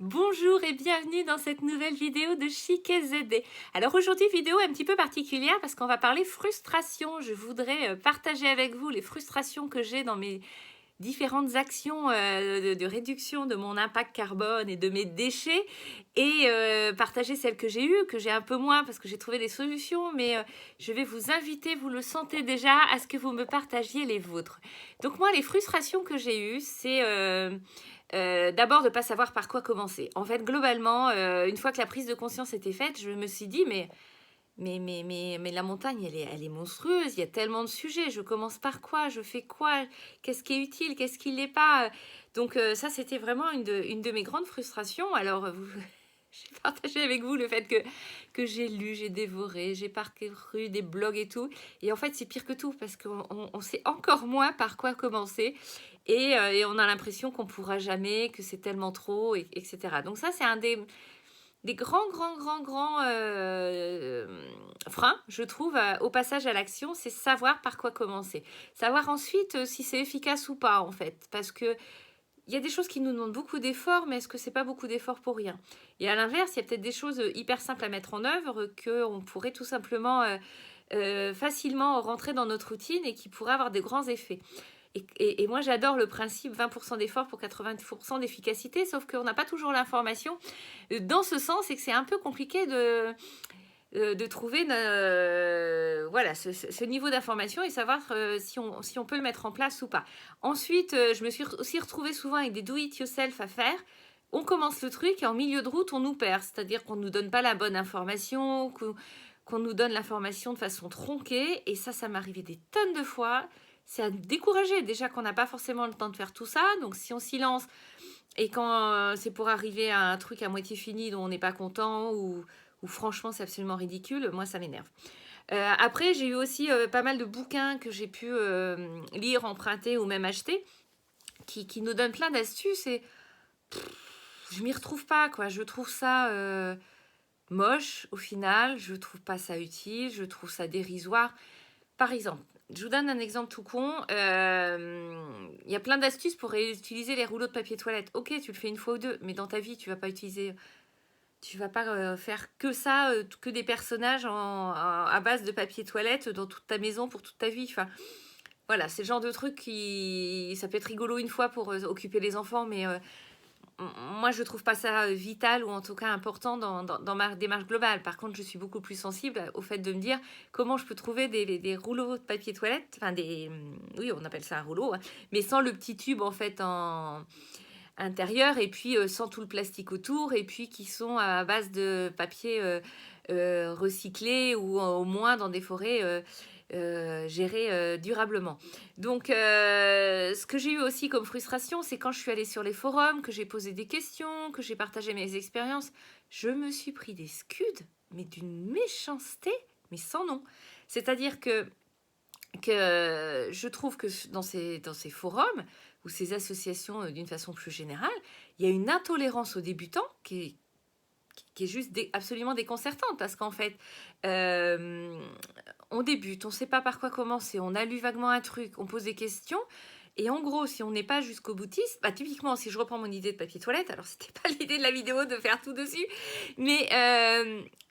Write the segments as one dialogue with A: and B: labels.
A: Bonjour et bienvenue dans cette nouvelle vidéo de Chic et ZD. Alors aujourd'hui, vidéo un petit peu particulière parce qu'on va parler frustration. Je voudrais partager avec vous les frustrations que j'ai dans mes différentes actions de réduction de mon impact carbone et de mes déchets et partager celles que j'ai eues, que j'ai un peu moins parce que j'ai trouvé des solutions, mais je vais vous inviter, vous le sentez déjà, à ce que vous me partagiez les vôtres. Donc moi, les frustrations que j'ai eues, c'est d'abord de ne pas savoir par quoi commencer. En fait, globalement, une fois que la prise de conscience était faite, je me suis dit, mais la montagne, elle est monstrueuse, il y a tellement de sujets, je commence par quoi, je fais quoi, qu'est-ce qui est utile, qu'est-ce qui ne l'est pas. Donc ça, c'était vraiment une de mes grandes frustrations. Alors, j'ai partagé avec vous le fait que j'ai lu, j'ai dévoré, j'ai parcouru des blogs et tout. Et en fait, c'est pire que tout parce qu'on sait encore moins par quoi commencer. Et on a l'impression qu'on ne pourra jamais, que c'est tellement trop, etc. Donc ça, c'est un des grands freins, je trouve, au passage à l'action, c'est savoir par quoi commencer. Savoir ensuite si c'est efficace ou pas, en fait. Parce que il y a des choses qui nous demandent beaucoup d'efforts, mais est-ce que c'est pas beaucoup d'efforts pour rien? Et à l'inverse, il y a peut-être des choses hyper simples à mettre en œuvre qu'on pourrait tout simplement facilement rentrer dans notre routine et qui pourraient avoir des grands effets. Et moi, j'adore le principe 20% d'efforts pour 80% d'efficacité, sauf qu'on n'a pas toujours l'information. Dans ce sens, c'est que c'est un peu compliqué de trouver voilà, ce niveau d'information et savoir si on peut le mettre en place ou pas. Ensuite, je me suis aussi retrouvée souvent avec des do-it-yourself à faire. On commence le truc et en milieu de route, on nous perd. C'est-à-dire qu'on ne nous donne pas la bonne information, qu'on nous donne l'information de façon tronquée. Et ça m'est arrivé des tonnes de fois. C'est à décourager. Déjà qu'on n'a pas forcément le temps de faire tout ça. Donc si on s'y lance et quand c'est pour arriver à un truc à moitié fini dont on n'est pas content ou franchement c'est absolument ridicule, moi ça m'énerve. Après, j'ai eu aussi pas mal de bouquins que j'ai pu lire, emprunter ou même acheter qui nous donnent plein d'astuces et je m'y retrouve pas, quoi. Je trouve ça moche au final, je trouve pas ça utile, je trouve ça dérisoire. Par exemple, je vous donne un exemple tout con. Il y a plein d'astuces pour réutiliser les rouleaux de papier toilette. Ok, tu le fais une fois ou deux, mais dans ta vie, tu vas pas utiliser, tu vas pas faire que ça, que des personnages à base de papier toilette dans toute ta maison pour toute ta vie. Enfin, voilà, c'est le genre de truc qui, ça peut être rigolo une fois pour occuper les enfants, mais moi, je trouve pas ça vital ou en tout cas important dans ma démarche globale. Par contre, je suis beaucoup plus sensible au fait de me dire comment je peux trouver des rouleaux de papier toilette, enfin oui, on appelle ça un rouleau, hein, mais sans le petit tube en fait en intérieur et puis sans tout le plastique autour et puis qui sont à base de papier recyclé ou au moins dans des forêts gérées durablement. Donc, ce que j'ai eu aussi comme frustration, c'est quand je suis allée sur les forums, que j'ai posé des questions, que j'ai partagé mes expériences, je me suis pris des scuds, mais d'une méchanceté, mais sans nom. C'est-à-dire que je trouve que dans ces forums ou ces associations d'une façon plus générale, il y a une intolérance aux débutants qui est juste absolument déconcertante parce qu'en fait, on débute, on ne sait pas par quoi commencer, on a lu vaguement un truc, on pose des questions. Et en gros, si on n'est pas jusqu'au boutiste, bah, typiquement, si je reprends mon idée de papier toilette, alors c'était pas l'idée de la vidéo de faire tout dessus, mais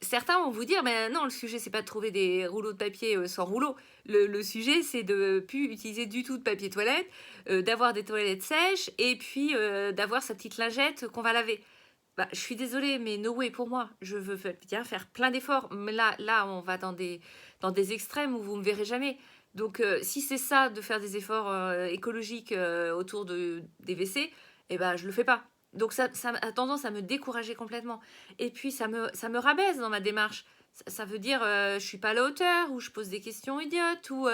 A: certains vont vous dire, mais non, le sujet, c'est pas de trouver des rouleaux de papier sans rouleau. Le sujet, c'est de plus utiliser du tout de papier toilette, d'avoir des toilettes sèches et puis d'avoir sa petite lingette qu'on va laver. Bah, je suis désolée, mais no way pour moi. Je veux bien faire plein d'efforts. Mais là, on va dans des extrêmes où vous ne me verrez jamais. Donc, si c'est ça, de faire des efforts écologiques autour des WC, eh ben, je le fais pas. Donc, ça a tendance à me décourager complètement. Et puis, ça me rabaisse dans ma démarche. Ça veut dire, je suis pas à la hauteur, ou je pose des questions idiotes, ou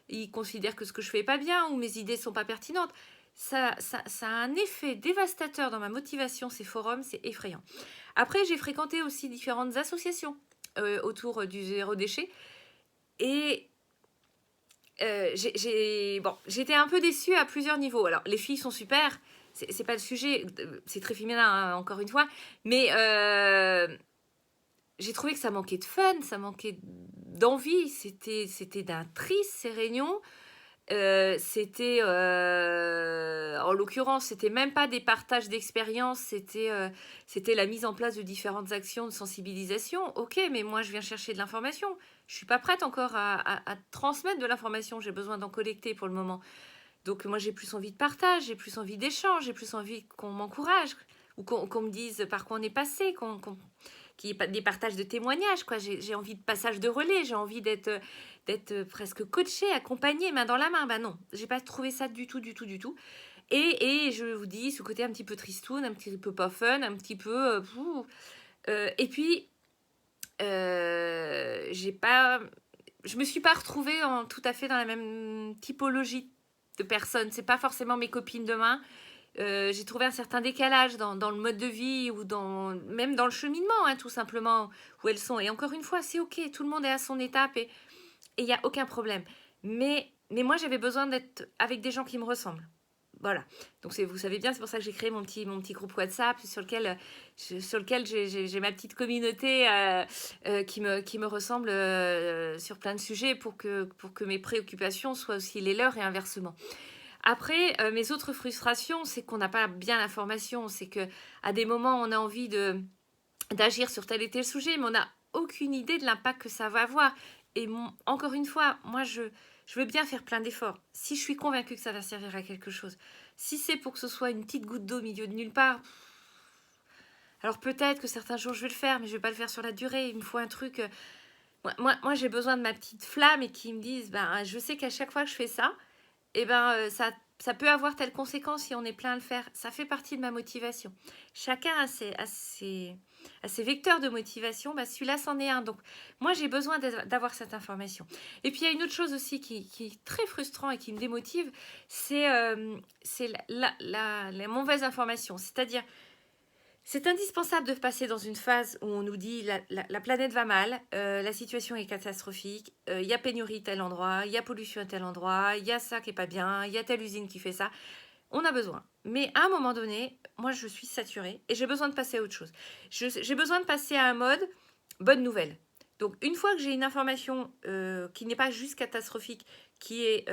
A: ils considèrent que ce que je fais est pas bien, ou mes idées sont pas pertinentes. Ça a un effet dévastateur dans ma motivation, ces forums, c'est effrayant. Après, j'ai fréquenté aussi différentes associations autour du zéro déchet. Et j'étais un peu déçue à plusieurs niveaux. Alors, les filles sont super, c'est pas le sujet, c'est très féminin, hein, encore une fois. Mais j'ai trouvé que ça manquait de fun, ça manquait d'envie. C'était d'un triste, ces réunions. C'était, en l'occurrence, c'était même pas des partages d'expériences, c'était la mise en place de différentes actions de sensibilisation. OK, mais moi, je viens chercher de l'information. Je suis pas prête encore à transmettre de l'information. J'ai besoin d'en collecter pour le moment. Donc moi, j'ai plus envie de partage, j'ai plus envie d'échange, j'ai plus envie qu'on m'encourage ou qu'on me dise par quoi on est passé, qu'il y ait des partages de témoignages, quoi. J'ai envie de passage de relais, j'ai envie d'être presque coachée, accompagnée, main dans la main. Ben non, j'ai pas trouvé ça du tout, du tout, du tout. Et je vous dis, ce côté un petit peu tristoun, un petit peu pas fun, un petit peu... et puis, j'ai pas... Je me suis pas retrouvée tout à fait dans la même typologie de personnes. C'est pas forcément mes copines demain. J'ai trouvé un certain décalage dans le mode de vie ou même dans le cheminement, hein, tout simplement, où elles sont. Et encore une fois, c'est OK, tout le monde est à son étape et il n'y a aucun problème. Mais moi, j'avais besoin d'être avec des gens qui me ressemblent. Voilà. Donc, vous savez bien, c'est pour ça que j'ai créé mon petit groupe WhatsApp sur lequel j'ai ma petite communauté qui me ressemble sur plein de sujets pour que mes préoccupations soient aussi les leurs et inversement. Après, mes autres frustrations, c'est qu'on n'a pas bien l'information. C'est qu'à des moments, on a envie d'agir sur tel et tel sujet, mais on n'a aucune idée de l'impact que ça va avoir. Et encore une fois, moi, je veux bien faire plein d'efforts. Si je suis convaincue que ça va servir à quelque chose, si c'est pour que ce soit une petite goutte d'eau au milieu de nulle part, alors peut-être que certains jours je vais le faire, mais je ne vais pas le faire sur la durée. Il me faut un truc... Moi j'ai besoin de ma petite flamme et qui me disent, ben, je sais qu'à chaque fois que je fais ça, eh ben, ça peut avoir telle conséquence si on est plein à le faire. Ça fait partie de ma motivation. Chacun a ses vecteurs de motivation. Bah, celui-là, c'en est un. Donc, moi, j'ai besoin d'avoir cette information. Et puis, il y a une autre chose aussi qui est très frustrant et qui me démotive, c'est la mauvaise information. C'est-à-dire, c'est indispensable de passer dans une phase où on nous dit la planète va mal, la situation est catastrophique, il y a pénurie à tel endroit, il y a pollution à tel endroit, il y a ça qui est pas bien, il y a telle usine qui fait ça. On a besoin. Mais à un moment donné, moi je suis saturée et j'ai besoin de passer à autre chose. J'ai besoin de passer à un mode bonne nouvelle. Donc une fois que j'ai une information qui n'est pas juste catastrophique, qui est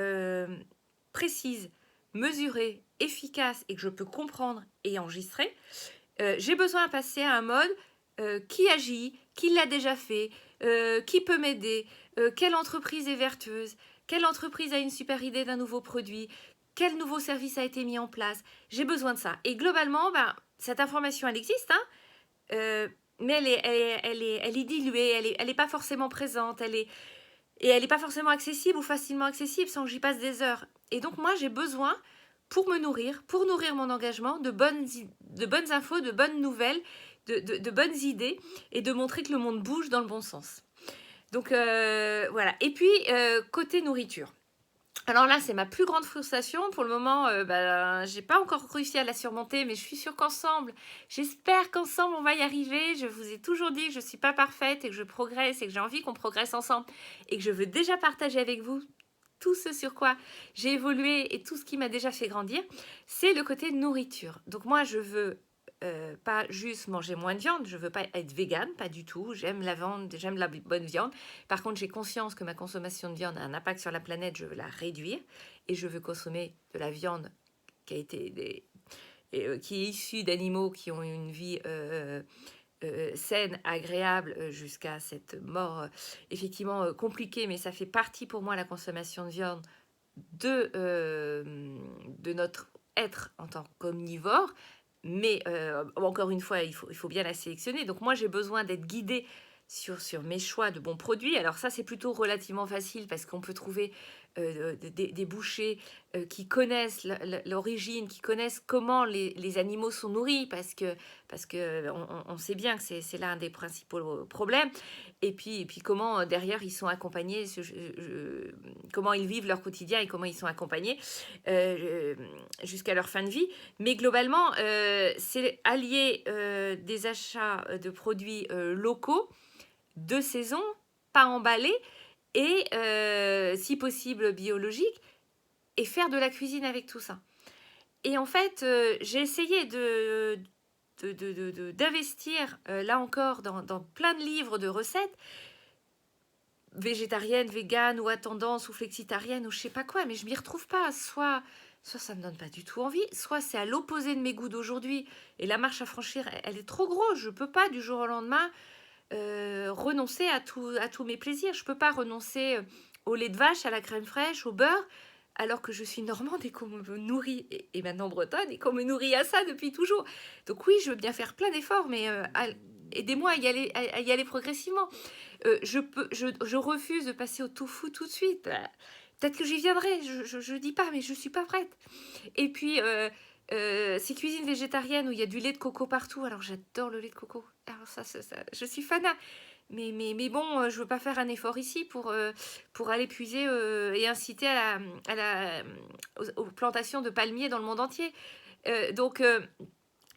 A: précise, mesurée, efficace et que je peux comprendre et enregistrer, j'ai besoin de passer à un mode qui agit, qui l'a déjà fait, qui peut m'aider, quelle entreprise est vertueuse, quelle entreprise a une super idée d'un nouveau produit, quel nouveau service a été mis en place. J'ai besoin de ça. Et globalement, ben, cette information, elle existe, hein, mais elle est diluée, elle est pas forcément présente, et elle n'est pas forcément accessible ou facilement accessible sans que j'y passe des heures. Et donc moi, j'ai besoin, pour me nourrir, pour nourrir mon engagement, de bonnes infos, de bonnes nouvelles, de bonnes idées et de montrer que le monde bouge dans le bon sens. Donc voilà. Et puis, côté nourriture. Alors là, c'est ma plus grande frustration. Pour le moment, j'ai pas encore réussi à la surmonter, mais je suis sûre qu'ensemble, j'espère qu'ensemble, on va y arriver. Je vous ai toujours dit que je ne suis pas parfaite et que je progresse et que j'ai envie qu'on progresse ensemble et que je veux déjà partager avec vous tout ce sur quoi j'ai évolué et tout ce qui m'a déjà fait grandir. C'est le côté nourriture. Donc moi, je veux pas juste manger moins de viande, je veux pas être végane, pas du tout, j'aime la viande, j'aime la bonne viande. Par contre, j'ai conscience que ma consommation de viande a un impact sur la planète, je veux la réduire et je veux consommer de la viande qui a été qui est issue d'animaux qui ont une vie saine, agréable jusqu'à cette mort effectivement compliquée, mais ça fait partie pour moi la consommation de viande de notre être en tant qu'omnivore. Mais encore une fois, il faut bien la sélectionner. Donc moi, j'ai besoin d'être guidée sur mes choix de bons produits. Alors ça, c'est plutôt relativement facile parce qu'on peut trouver des bouchers qui connaissent l'origine, qui connaissent comment les animaux sont nourris, parce que on sait bien que c'est l'un des principaux problèmes. Et puis comment derrière ils sont accompagnés, comment ils vivent leur quotidien et comment ils sont accompagnés jusqu'à leur fin de vie. Mais globalement, c'est allier des achats de produits locaux, de saison, pas emballés, et si possible biologiques, et faire de la cuisine avec tout ça. Et en fait, j'ai essayé d'investir, là encore, dans plein de livres de recettes, végétarienne, végane ou à tendance ou flexitarienne ou je sais pas quoi, mais je m'y retrouve pas. Soit ça me donne pas du tout envie, soit c'est à l'opposé de mes goûts d'aujourd'hui et la marche à franchir, elle est trop grosse. Je peux pas du jour au lendemain renoncer à tous mes plaisirs. Je peux pas renoncer au lait de vache, à la crème fraîche, au beurre, alors que je suis normande et qu'on me nourrit, et maintenant bretonne, et qu'on me nourrit à ça depuis toujours. Donc oui, je veux bien faire plein d'efforts, mais aidez-moi à y aller progressivement. Je refuse de passer au tofu tout de suite. Peut-être que j'y viendrai, je dis pas, mais je suis pas prête. Et puis, ces cuisines végétariennes où il y a du lait de coco partout, alors j'adore le lait de coco. Alors je suis fanat. Mais bon, je veux pas faire un effort ici pour aller puiser et inciter aux plantations de palmiers dans le monde entier. Donc,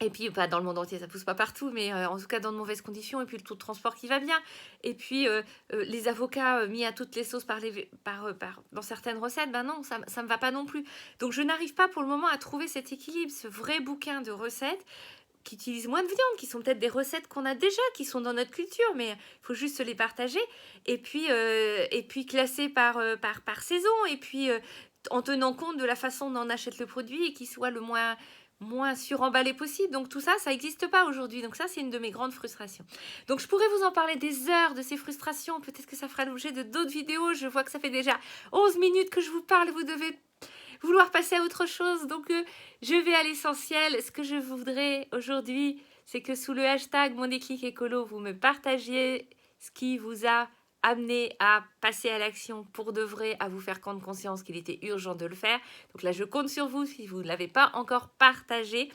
A: et puis, pas dans le monde entier, ça pousse pas partout, mais en tout cas dans de mauvaises conditions, et puis le taux de transport qui va bien. Et puis, les avocats mis à toutes les sauces dans certaines recettes, ben non, ça me va pas non plus. Donc, je n'arrive pas pour le moment à trouver cet équilibre, ce vrai bouquin de recettes qui utilisent moins de viande, qui sont peut-être des recettes qu'on a déjà, qui sont dans notre culture, mais il faut juste se les partager. Et puis classer par saison, et puis en tenant compte de la façon dont on achète le produit et qui soit le moins suremballé possible. Donc tout ça, ça n'existe pas aujourd'hui. Donc ça, c'est une de mes grandes frustrations. Donc je pourrais vous en parler des heures de ces frustrations. Peut-être que ça fera l'objet de d'autres vidéos. Je vois que ça fait déjà 11 minutes que je vous parle. Vous devez vouloir passer à autre chose. Donc je vais à l'essentiel. Ce que je voudrais aujourd'hui, c'est que sous le hashtag Mon déclic écolo, vous me partagiez ce qui vous a amené à passer à l'action pour de vrai, à vous faire prendre conscience qu'il était urgent de le faire. Donc là, je compte sur vous si vous ne l'avez pas encore partagé.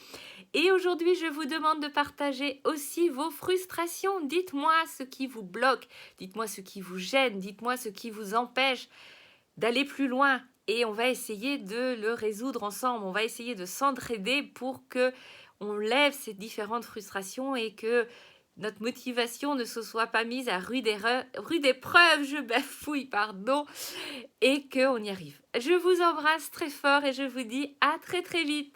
A: Et aujourd'hui, je vous demande de partager aussi vos frustrations. Dites-moi ce qui vous bloque, dites-moi ce qui vous gêne, dites-moi ce qui vous empêche d'aller plus loin. Et on va essayer de le résoudre ensemble. On va essayer de s'entraider pour que on lève ces différentes frustrations et que notre motivation ne se soit pas mise à rude épreuve, je bafouille, pardon, et qu'on y arrive. Je vous embrasse très fort et je vous dis à très très vite.